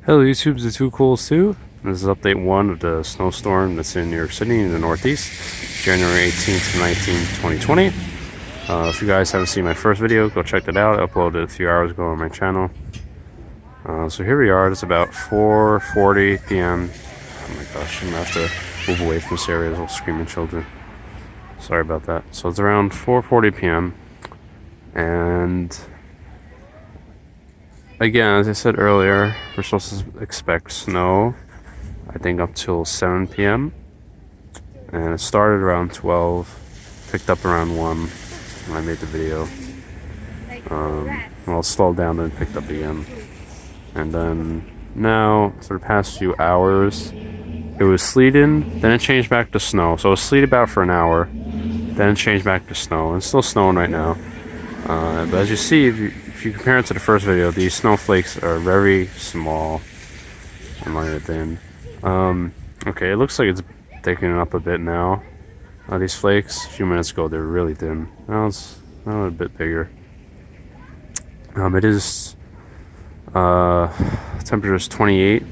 Hello YouTube, the Two Cools 2. This is update 1 of the snowstorm that's in New York City in the Northeast, January 18th to 19th, 2020. If you guys haven't seen my first video, go check that out. I uploaded it a few hours ago on my channel. So here we are. It's about 4:40 p.m. Oh my gosh, I'm gonna have to move away from this area. There's all screaming children. Sorry about that. So it's around 4:40 p.m. and again, as I said earlier, we're supposed to expect snow, I think up till 7 p.m. And it started around 12, picked up around 1 when I made the video. Well, it slowed down and picked up again. And then now, for the past few hours, it was sleeting, then it changed back to snow. So it was sleet about for an hour, then it changed back to snow. And it's still snowing right now. But as you see, if you compare it to the first video, these snowflakes are very small and lighter thin. Okay, it looks like it's thickening up a bit now. These flakes, a few minutes ago, they were really thin. Now it's a bit bigger. It is, temperature is 28,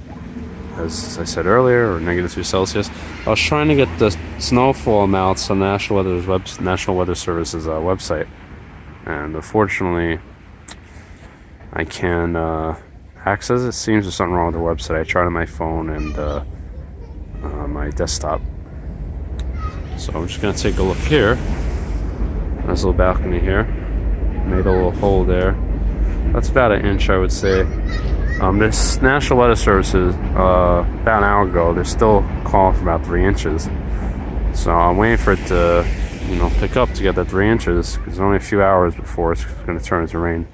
as I said earlier, or -2 Celsius. I was trying to get the snowfall amounts on National Weather Service's website. And unfortunately, I can't access it. It seems there's something wrong with the website. I tried on my phone and my desktop. So I'm just going to take a look here. There's a little balcony here. Made a little hole there. That's about an inch, I would say. This National Weather Service is, about an hour ago, they're still calling for about 3 inches. So I'm waiting for it to pick up to get that 3 inches, because it's only a few hours before it's going to turn into rain.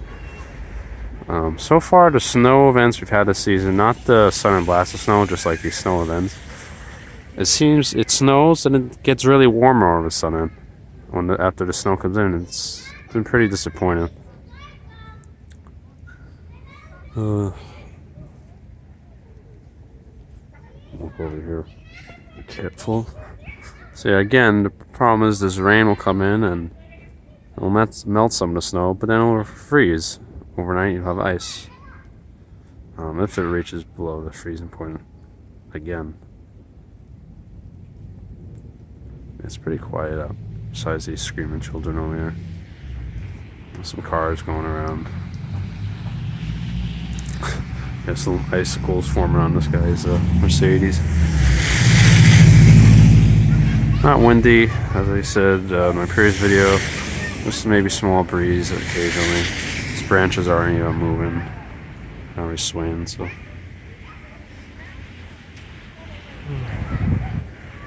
So far, the snow events we've had this season, not the sun and blast of snow, just like these snow events. It seems it snows and it gets really warmer all of a sudden after the snow comes in. It's been pretty disappointing. Look over here. Be careful. So yeah, again, the problem is this rain will come in and it'll melt some of the snow, but then it'll freeze. Overnight you'll have ice. If it reaches below the freezing point again. It's pretty quiet out, besides these screaming children over here. There's some cars going around. There's some icicles forming on this guy's Mercedes. Not windy, as I said in my previous video. Just maybe small breeze occasionally. These branches aren't even moving, not really swaying. So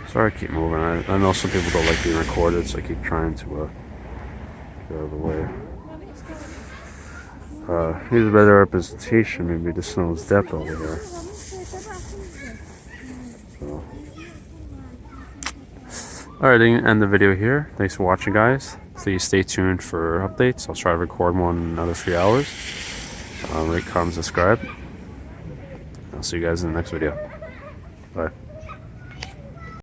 sorry, I keep moving. I know some people don't like being recorded, so I keep trying to get out of the way. Here's a better representation. Maybe the snow's depth over here. So. Alright, I'm going to end the video here. Thanks for watching, guys. Please stay tuned for updates. I'll try to record one in another 3 hours. Rate, comment, subscribe. I'll see you guys in the next video. Bye.